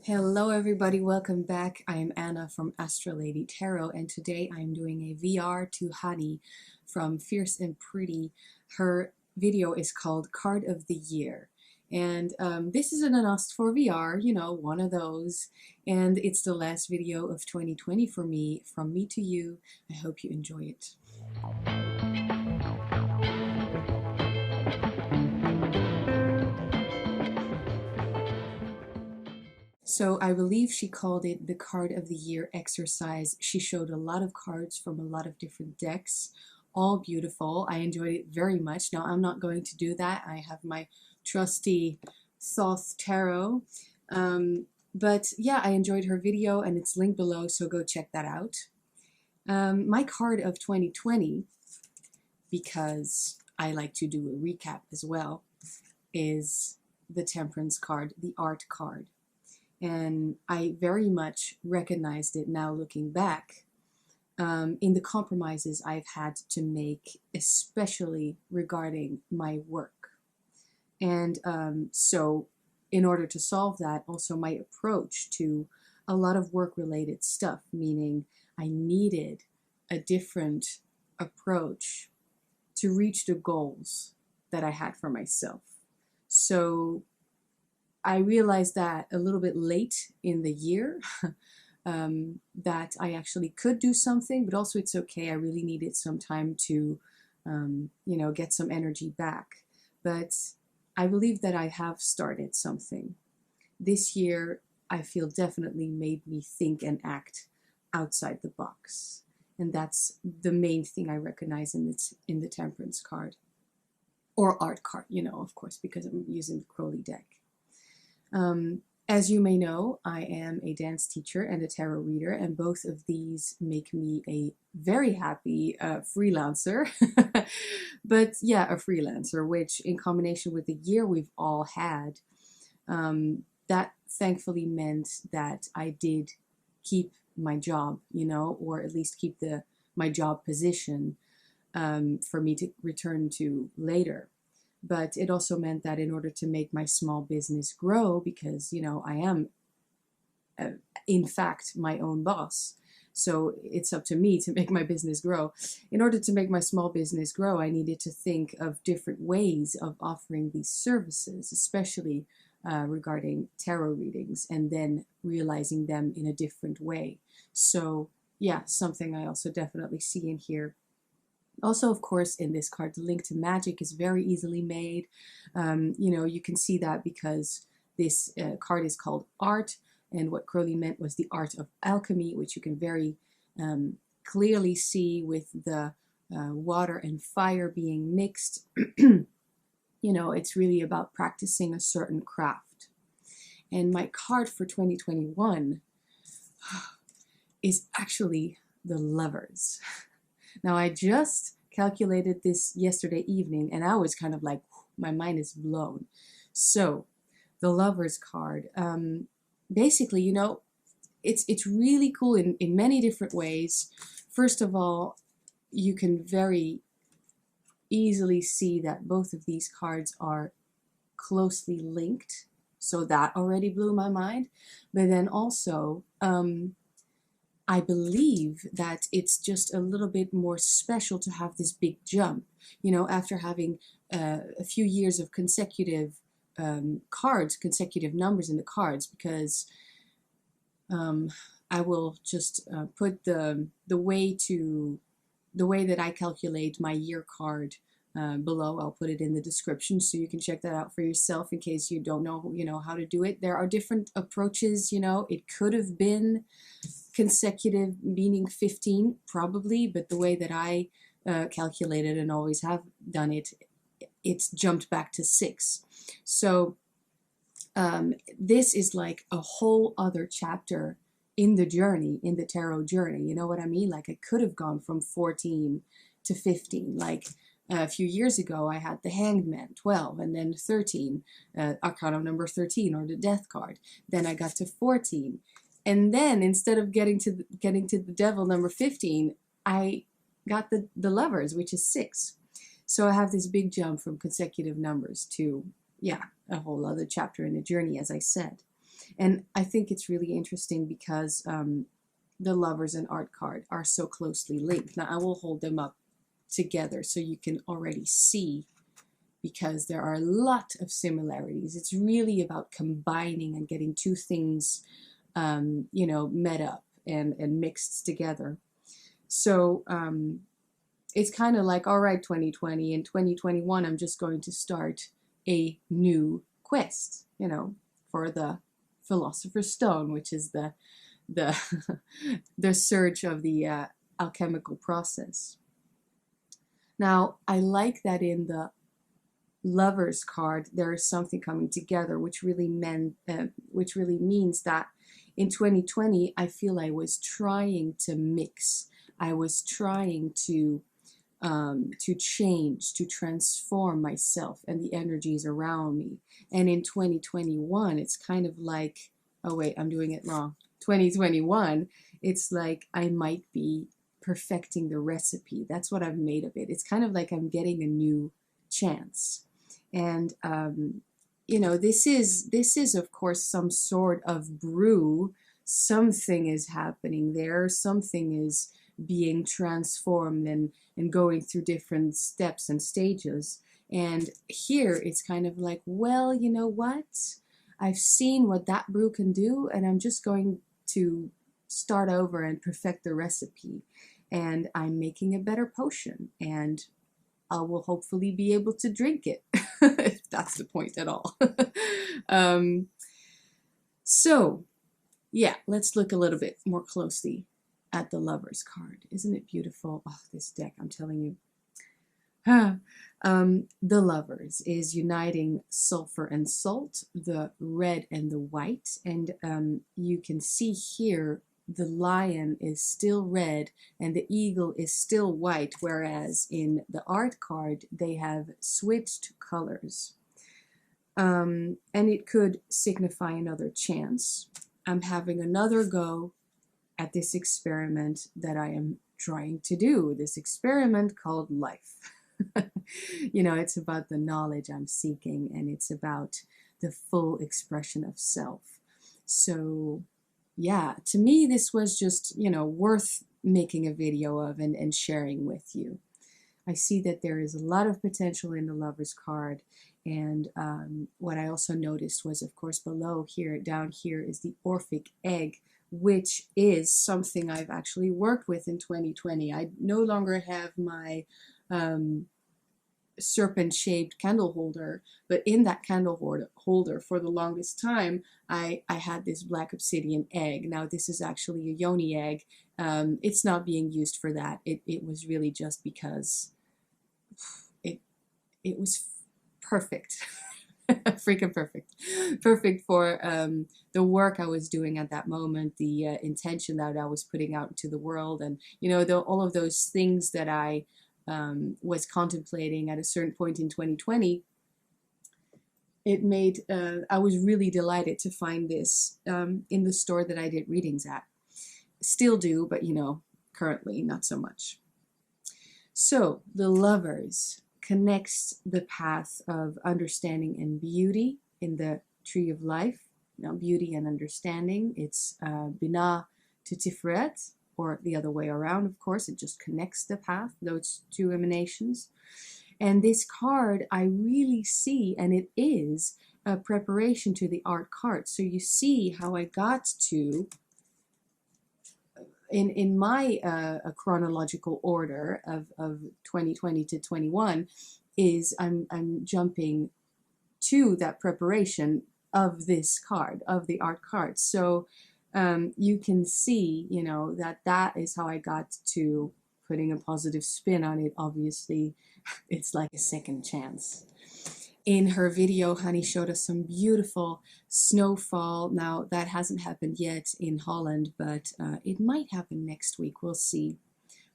Hello everybody, welcome back. I am Anna from Astralladytarot, and today I'm doing a VR to Honey from Fierce and Pretty. Her video is called Card of the Year. And this is an unasked for VR, you know, one of those. And it's the last video of 2020 for me, from me to you. I hope you enjoy it. So I believe she called it the Card of the Year exercise. She showed a lot of cards from a lot of different decks, all beautiful. I enjoyed it very much. Now I'm not going to do that. I have my trusty Thoth Tarot. But yeah, I enjoyed her video and it's linked below, so go check that out. My card of 2020, because I like to do a recap as well, is the Temperance card, the art card. And I very much recognized it now looking back in the compromises I've had to make, especially regarding my work. And so in order to solve that, also my approach to a lot of work-related stuff, meaning I needed a different approach to reach the goals that I had for myself. So I realized that a little bit late in the year, that I actually could do something, but also it's okay. I really needed some time to, get some energy back. But I believe that I have started something. This year, I feel definitely made me think and act outside the box. And that's the main thing I recognize in the Temperance card. Or art card, of course, because I'm using the Crowley deck. As you may know, I am a dance teacher and a tarot reader, and both of these make me a very happy freelancer. But yeah, a freelancer, which in combination with the year we've all had, that thankfully meant that I did keep my job, or at least keep my job position for me to return to later. But it also meant that in order to make my small business grow, because, I am, in fact, my own boss, so it's up to me to make my business grow. In order to make my small business grow, I needed to think of different ways of offering these services, especially regarding tarot readings, and then realizing them in a different way. So, yeah, something I also definitely see in here. Also, of course, in this card, the link to magic is very easily made. You can see that because this card is called art, and what Crowley meant was the art of alchemy, which you can very clearly see with the water and fire being mixed. It's really about practicing a certain craft. And my card for 2021 is actually the Lovers. Now, I just calculated this yesterday evening, and I was kind of like, my mind is blown. So, the Lovers card, basically, it's really cool in many different ways. First of all, you can very easily see that both of these cards are closely linked. So that already blew my mind. But then also, I believe that it's just a little bit more special to have this big jump, after having a few years of consecutive cards, consecutive numbers in the cards, because I will just put the way that I calculate my year card below. I'll put it in the description so you can check that out for yourself in case you don't know, how to do it. There are different approaches, it could have been consecutive, meaning 15, probably, but the way that I calculated and always have done it, it's jumped back to 6. So this is like a whole other chapter in the journey, in the tarot journey. You know what I mean? Like I could have gone from 14 to 15. Like a few years ago, I had the Hanged Man, 12, and then 13, Arcana number 13, or the Death card. Then I got to 14. And then instead of getting to the Devil number 15, I got the Lovers, which is 6. So I have this big jump from consecutive numbers to, yeah, a whole other chapter in the journey, as I said. And I think it's really interesting because the Lovers and Art card are so closely linked. Now I will hold them up together so you can already see, because there are a lot of similarities. It's really about combining and getting two things, you know, met up and mixed together. So it's kind of like, all right, 2020 and 2021, I'm just going to start a new quest, you know, for the Philosopher's Stone, which is the the search of the alchemical process. Now, I like that in the Lovers card, there is something coming together, which really means that in 2020, I feel I was trying to mix. I was trying to change, to transform myself and the energies around me. And in 2021, it's kind of like, oh wait, I'm doing it wrong. 2021, it's like I might be perfecting the recipe. That's what I've made of it. It's kind of like I'm getting a new chance. And you know, this is of course some sort of brew. Something is happening there. Something is being transformed and going through different steps and stages. And here it's kind of like, well, you know what? I've seen what that brew can do, and I'm just going to start over and perfect the recipe. And I'm making a better potion, and I will hopefully be able to drink it, if that's the point at all. So, yeah, let's look a little bit more closely at the Lovers card. Isn't it beautiful? Oh, this deck, I'm telling you. The Lovers is uniting sulfur and salt, the red and the white, and you can see here the lion is still red and the eagle is still white, whereas in the Art card they have switched colors. And it could signify another chance. I'm having another go at this experiment that I am trying to do, this experiment called life. You know, it's about the knowledge I'm seeking, and it's about the full expression of self. So yeah, to me, this was just, you know, worth making a video of and sharing with you. I see that there is a lot of potential in the Lovers card. And what I also noticed was, of course, below here, down here is the Orphic egg, which is something I've actually worked with in 2020. I no longer have my serpent-shaped candle holder, but in that candle holder for the longest time I had this black obsidian egg. Now this is actually a yoni egg. It's not being used for that. It was really just because it was perfect. Freaking perfect for the work I was doing at that moment, the intention that I was putting out into the world, and you know, all of those things that I was contemplating at a certain point in 2020. It made, I was really delighted to find this in the store that I did readings at. Still do, but you know, currently not so much. So the Lovers connects the path of understanding and beauty in the Tree of Life. Now, beauty and understanding, it's Binah to Tiferet, or the other way around, of course. It just connects the path, those two emanations. And this card, I really see, and it is a preparation to the Art card. So you see how I got to, in my chronological order of 2020 to 21, is I'm jumping to that preparation of this card, of the Art card. So you can see, you know, that is how I got to putting a positive spin on it. Obviously, it's like a second chance. In her video, Honey showed us some beautiful snowfall. Now, that hasn't happened yet in Holland, but it might happen next week. We'll see.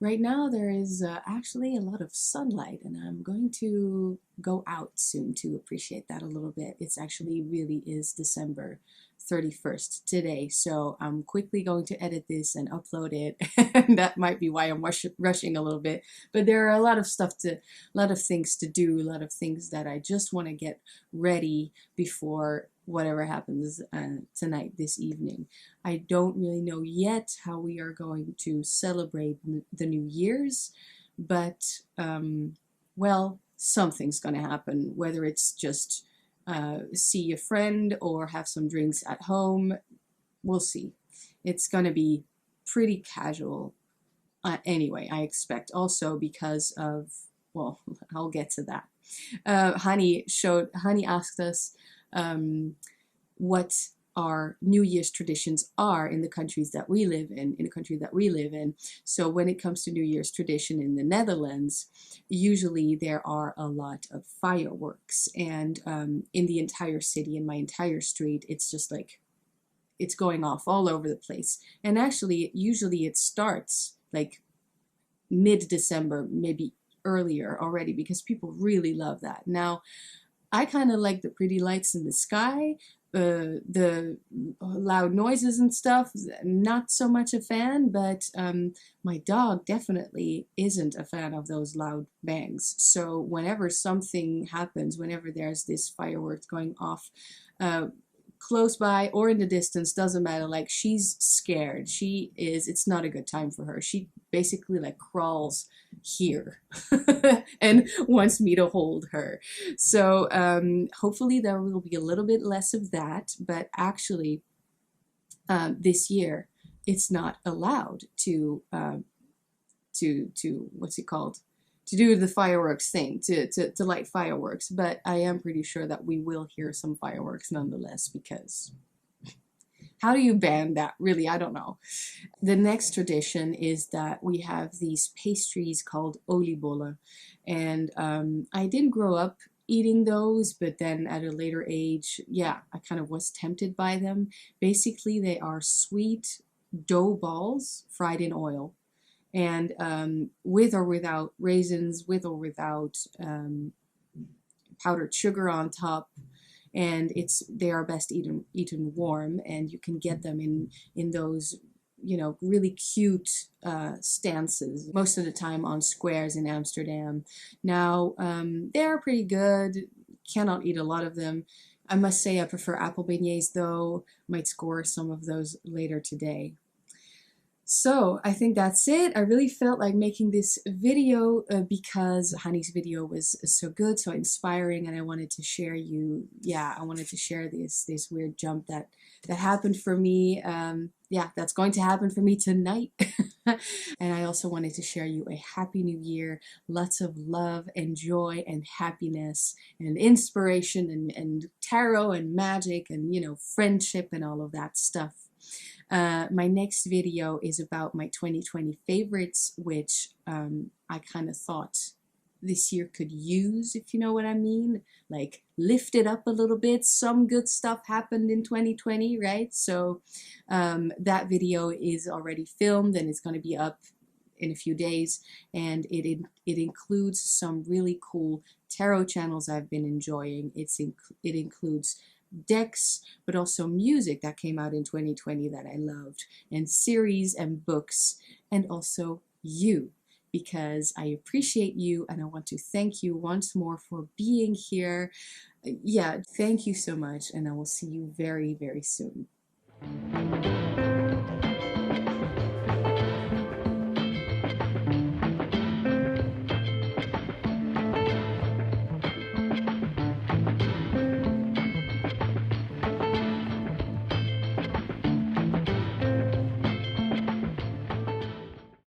Right now, there is actually a lot of sunlight, and I'm going to go out soon to appreciate that a little bit. It's actually really is December 31st today, so I'm quickly going to edit this and upload it. And that might be why I'm rushing a little bit, but there are a lot of things to do, a lot of things that I just want to get ready before whatever happens tonight, this evening. I don't really know yet how we are going to celebrate the New Year's, but well, something's going to happen, whether it's just see a friend or have some drinks at home. We'll see. It's going to be pretty casual anyway, I expect, also because of, well, I'll get to that. Honey asked us what our New Year's traditions are in the countries that we live in the country that we live in. So when it comes to New Year's tradition in the Netherlands, usually there are a lot of fireworks, and in the entire city, in my entire street, it's just like, it's going off all over the place. And actually, usually it starts like mid-December, maybe earlier already, because people really love that. Now, I kind of like the pretty lights in the sky, the loud noises and stuff, not so much a fan, but my dog definitely isn't a fan of those loud bangs. So whenever something happens, whenever there's this fireworks going off, close by or in the distance, doesn't matter, like, she's scared. It's not a good time for her. She basically like crawls here and wants me to hold her. So hopefully there will be a little bit less of that, but actually this year it's not allowed to what's it called, to do the fireworks thing, to light fireworks, but I am pretty sure that we will hear some fireworks nonetheless, because how do you ban that? Really, I don't know. The next tradition is that we have these pastries called oliebollen, and I didn't grow up eating those, but then at a later age, yeah, I kind of was tempted by them. Basically, they are sweet dough balls fried in oil, and with or without raisins, with or without powdered sugar on top. And they are best eaten warm, and you can get them in those, you know, really cute stances, most of the time on squares in Amsterdam. Now, they're pretty good. Cannot eat a lot of them. I must say I prefer apple beignets, though. Might score some of those later today. So I think that's it. I really felt like making this video because Honey's video was so good, so inspiring, and I wanted to share I wanted to share this weird jump that happened for me. Yeah, that's going to happen for me tonight. And I also wanted to share you a happy new year, lots of love and joy and happiness and inspiration and tarot and magic and, you know, friendship and all of that stuff. My next video is about my 2020 favorites, which I kind of thought this year could use, if you know what I mean, like lift it up a little bit. Some good stuff happened in 2020, right? So that video is already filmed and it's going to be up in a few days, and it includes some really cool tarot channels I've been enjoying. It includes decks, but also music that came out in 2020 that I loved, and series and books, and also you, because I appreciate you and I want to thank you once more for being here. Yeah, thank you so much, and I will see you very, very soon.